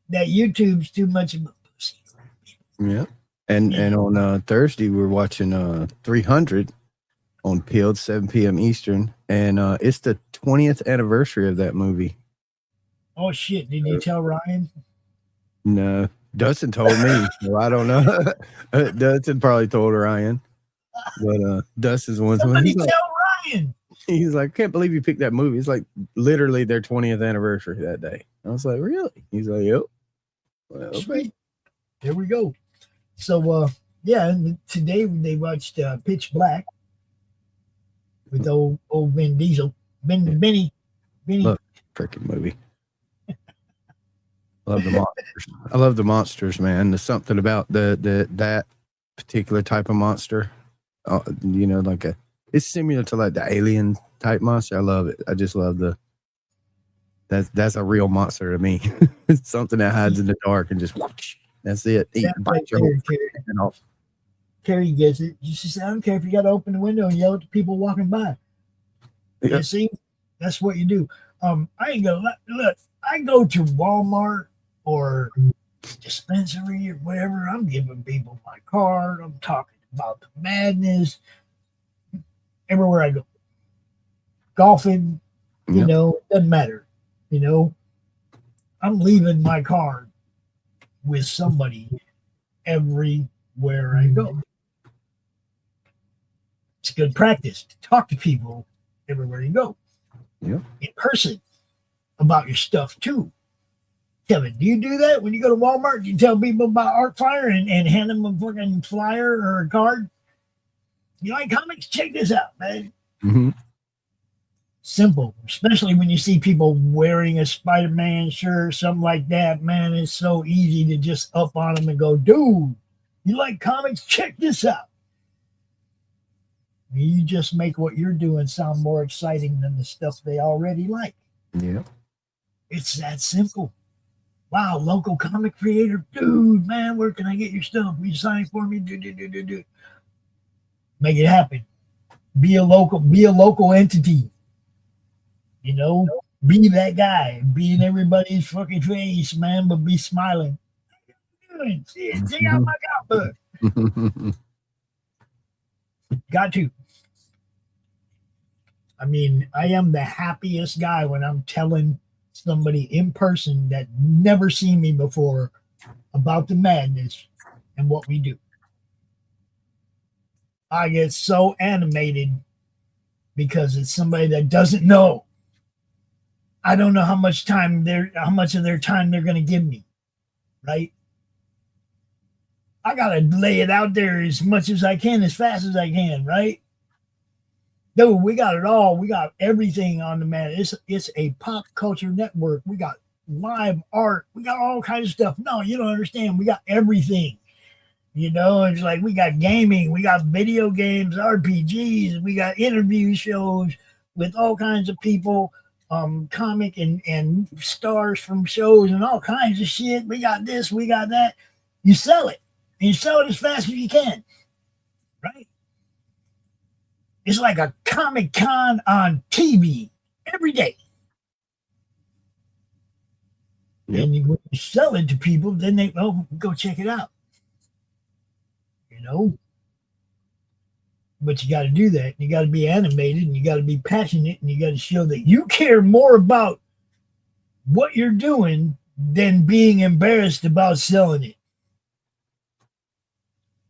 that YouTube's too much of a pussy. Yeah. And on Thursday we're watching 300 on Pilled, 7 p.m. Eastern, and it's the 20th anniversary of that movie. Oh shit! Did you tell Ryan? No, Dustin told me. So I don't know. Dustin probably told Ryan, but Dustin's the one. Somebody tell Ryan. He's like, can't believe you picked that movie. It's like literally their 20th anniversary that day. I was like, really? He's like, yep. Well, sweet. There we go. So, and today they watched Pitch Black with old Vin Diesel. Benny. Love freaking movie. Love the monsters. I love the monsters, man. There's something about that particular type of monster. It's similar to like the alien type monster. I love it. I just love that's a real monster to me. It's something that hides in the dark and just whoosh, that's it. Bite your whole head off. Carrie gets it. She said, I don't care if you got to open the window and yell at the people walking by. You see, that's what you do. I ain't gonna look. I go to Walmart or dispensary or whatever. I'm giving people my card. I'm talking about the madness. Everywhere I go, golfing, doesn't matter. I'm leaving my card with somebody everywhere I go. It's good practice to talk to people everywhere you go. Yeah. In person about your stuff too. Kevin, do you do that when you go to Walmart? Do you tell people about Arcfire and hand them a fucking flyer or a card? You like comics? Check this out, man. Mm-hmm. Simple, especially when you see people wearing a Spider-Man shirt, something like that. Man, it's so easy to just up on them and go, dude, you like comics? Check this out. You just make what you're doing sound more exciting than the stuff they already like. Yeah. It's that simple. Wow, local comic creator, dude, man, where can I get your stuff? Will you sign it for me? Do. Make it happen. Be a local entity. You know, be that guy. Be in everybody's fucking face, man, but be smiling. Check out my comic book. Got to. I mean, I am the happiest guy when I'm telling somebody in person that never seen me before about the madness and what we do. I get so animated because it's somebody that doesn't know. I don't know how much of their time they're going to give me, right? I got to lay it out there as much as I can, as fast as I can, right? Dude, we got it all. We got everything on the man. It's a pop culture network. We got live art. We got all kinds of stuff. No, you don't understand. We got everything. You know, it's like we got gaming, we got video games, RPGs, we got interview shows with all kinds of people, comic and stars from shows and all kinds of shit. We got this, we got that. You sell it. And you sell it as fast as you can. Right? It's like a Comic-Con on TV every day. Yep. And when you sell it to people, then they go check it out. You know? But you got to do that. You got to be animated and you got to be passionate and you got to show that you care more about what you're doing than being embarrassed about selling it.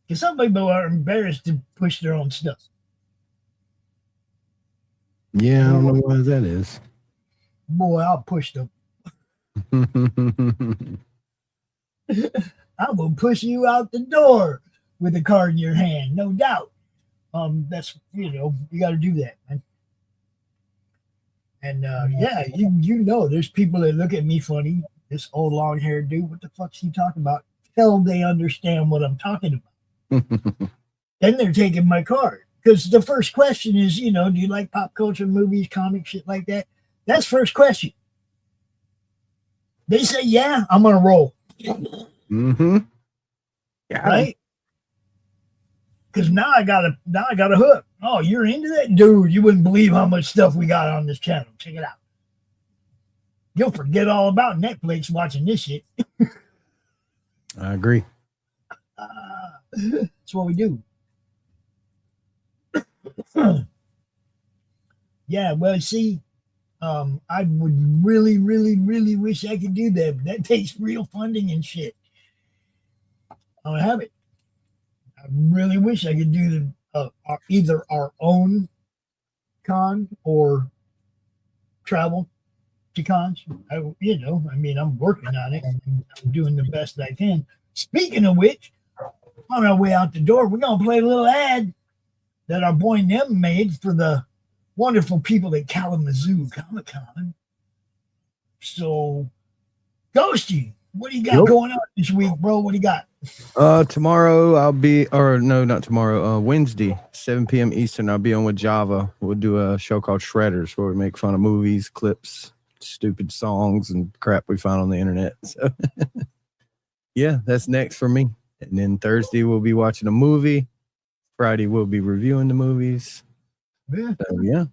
Because some people are embarrassed to push their own stuff. Yeah, I don't know why that is. Boy, I'll push them. I will push you out the door with a card in your hand, no doubt. That's, you got to do that, man. And yeah, you know, there's people that look at me funny. This old long-haired dude, what the fuck's he talking about? Till they understand what I'm talking about. Then they're taking my card. Because the first question is, do you like pop culture, movies, comics, shit like that? That's first question. They say, yeah, I'm going to roll. Mm-hmm. Yeah. Right? Because now I got a hook. Oh, you're into that? Dude, you wouldn't believe how much stuff we got on this channel. Check it out. You'll forget all about Netflix watching this shit. I agree. That's what we do. Yeah, well, see, I would really, really, really wish I could do that, but that takes real funding and shit. I don't have it. I really wish I could do either our own con or travel to cons. I'm working on it. I'm doing the best I can. Speaking of which, on our way out the door, we're going to play a little ad that our boy Nem made for the wonderful people at Kalamazoo Comic-Con. So, Ghosty, what do you got going on this week, bro? What do you got? Tomorrow not tomorrow. Wednesday, 7 p.m. Eastern, I'll be on with Java. We'll do a show called Shredders where we make fun of movies, clips, stupid songs, and crap we find on the internet. So, yeah, that's next for me. And then Thursday, we'll be watching a movie. Friday, we'll be reviewing the movies. Yeah. So, yeah,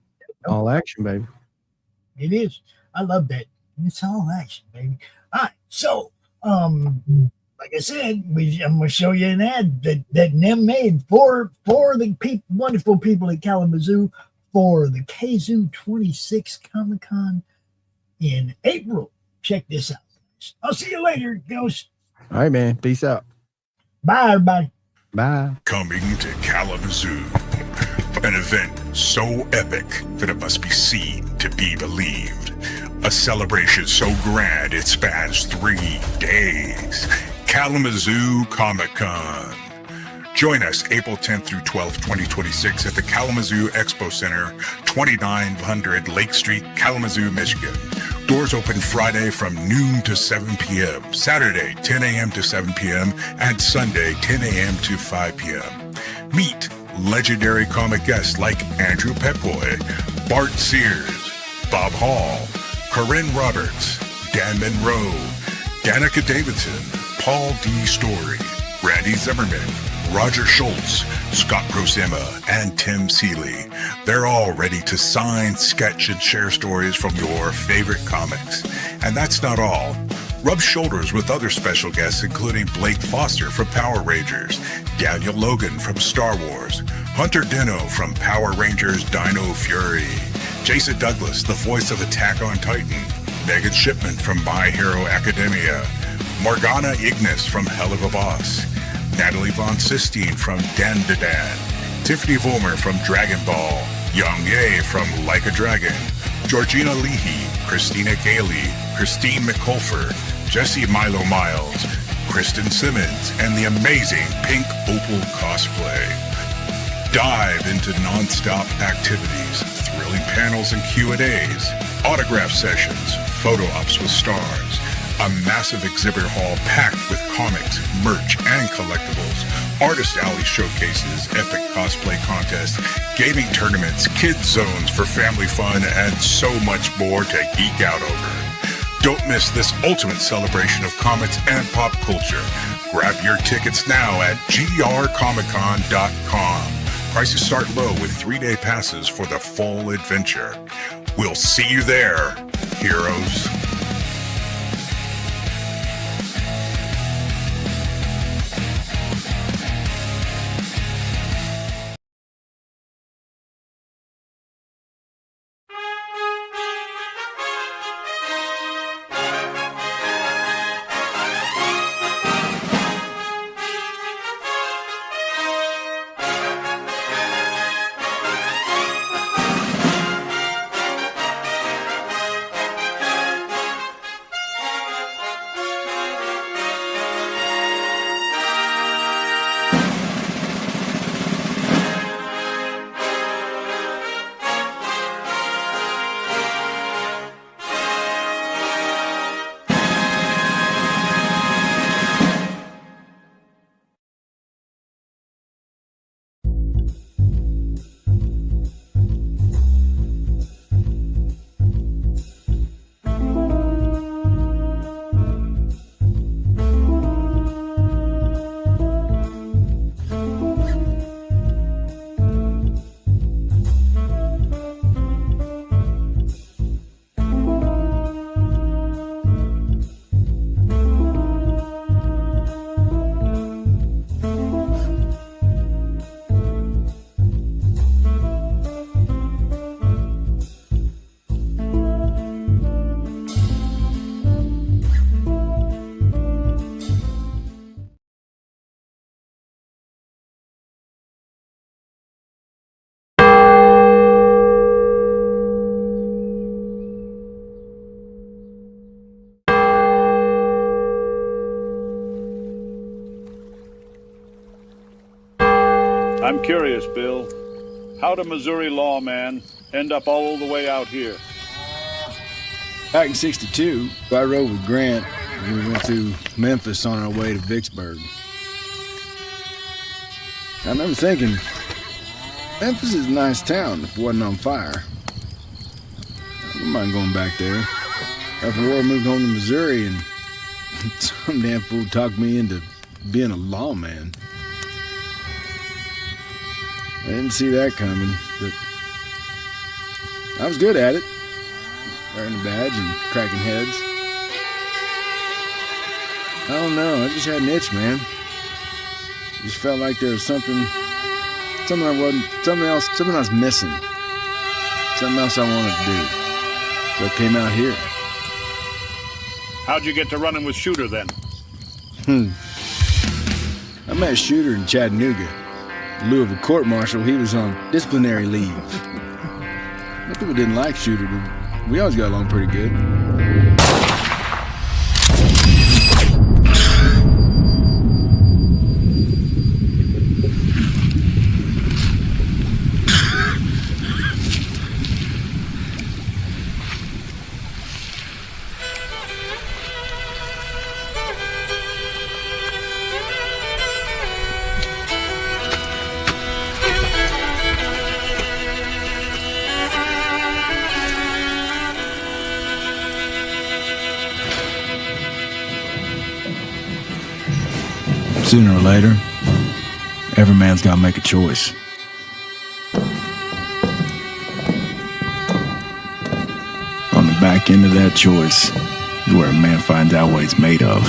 all action, baby. It is. I love that. It's all action, baby. All right. So, like I said, I'm going to show you an ad that Nem made for the wonderful people at Kalamazoo for the KZoo 26 Comic-Con in April. Check this out. I'll see you later, Ghost. All right, man. Peace out. Bye, everybody. Bye. Coming to Kalamazoo, an event so epic that it must be seen to be believed. A celebration so grand it spans 3 days. Kalamazoo Comic-Con. Join us April 10th through 12th, 2026 at the Kalamazoo Expo Center, 2900 Lake Street, Kalamazoo, Michigan. Doors open Friday from noon to 7 p.m., Saturday 10 a.m. to 7 p.m., and Sunday 10 a.m. to 5 p.m. Meet legendary comic guests like Andrew Petboy, Bart Sears, Bob Hall, Corinne Roberts, Dan Monroe, Danica Davidson, Paul D. Story, Randy Zimmerman, Roger Schultz, Scott Grosema, and Tim Seeley. They're all ready to sign, sketch, and share stories from your favorite comics. And that's not all. Rub shoulders with other special guests, including Blake Foster from Power Rangers, Daniel Logan from Star Wars, Hunter Dino from Power Rangers Dino Fury, Jason Douglas, the voice of Attack on Titan, Megan Shipman from My Hero Academia, Morgana Ignis from Hell of a Boss, Natalie Von Sistine from Dan to Dan, Tiffany Vollmer from Dragon Ball, Young Ye from Like a Dragon, Georgina Leahy, Christina Gailey, Christine McCulfer, Jesse Milo Miles, Kristen Simmons, and the amazing Pink Opal cosplay. Dive into non-stop activities, thrilling panels and Q&As, autograph sessions, photo ops with stars, a massive exhibit hall packed with comics, merch, and collectibles, artist alley showcases, epic cosplay contests, gaming tournaments, kids zones for family fun, and so much more to geek out over. Don't miss this ultimate celebration of comics and pop culture. Grab your tickets now at grcomiccon.com. Prices start low with 3-day passes for the full adventure. We'll see you there, heroes. I'm curious, Bill. How'd a Missouri lawman end up all the way out here? Back in '62, I rode with Grant and we went through Memphis on our way to Vicksburg. I remember thinking, Memphis is a nice town if it wasn't on fire. I wouldn't mind going back there. After the war, I moved home to Missouri and some damn fool talked me into being a lawman. I didn't see that coming, but I was good at it. Wearing a badge and cracking heads. I don't know, I just had an itch, man. Just felt like there was something I was missing. Something else I wanted to do. So I came out here. How'd you get to running with Shooter then? I met Shooter in Chattanooga. In lieu of a court-martial, he was on disciplinary leave. Most people didn't like Shooter, but we always got along pretty good. Sooner or later, every man's got to make a choice. On the back end of that choice is where a man finds out what he's made of.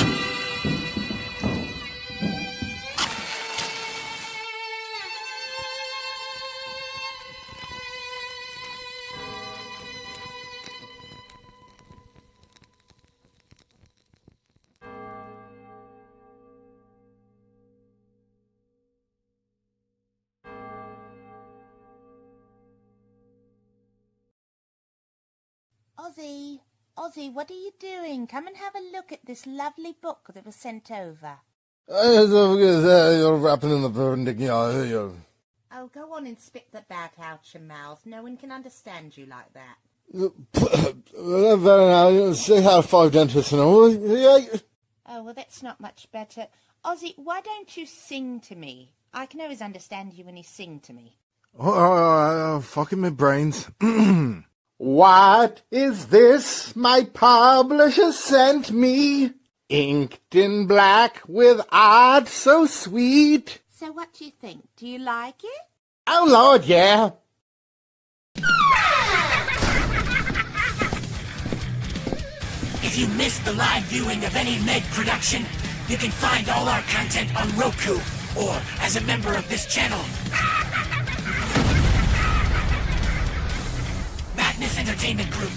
Ozzy, what are you doing? Come and have a look at this lovely book that was sent over. You're wrapping in the perpendicular. Oh, go on and spit that back out your mouth. No one can understand you like that. Very nice. Say hi to 5 dentists and all. Oh, well, that's not much better. Ozzy, why don't you sing to me? I can always understand you when you sing to me. Fucking my brains. What is this my publisher sent me? Inked in black with art so sweet. So what do you think? Do you like it? Oh, Lord, yeah. If you missed the live viewing of any Meg production, you can find all our content on Roku or as a member of this channel. Madness Entertainment Group.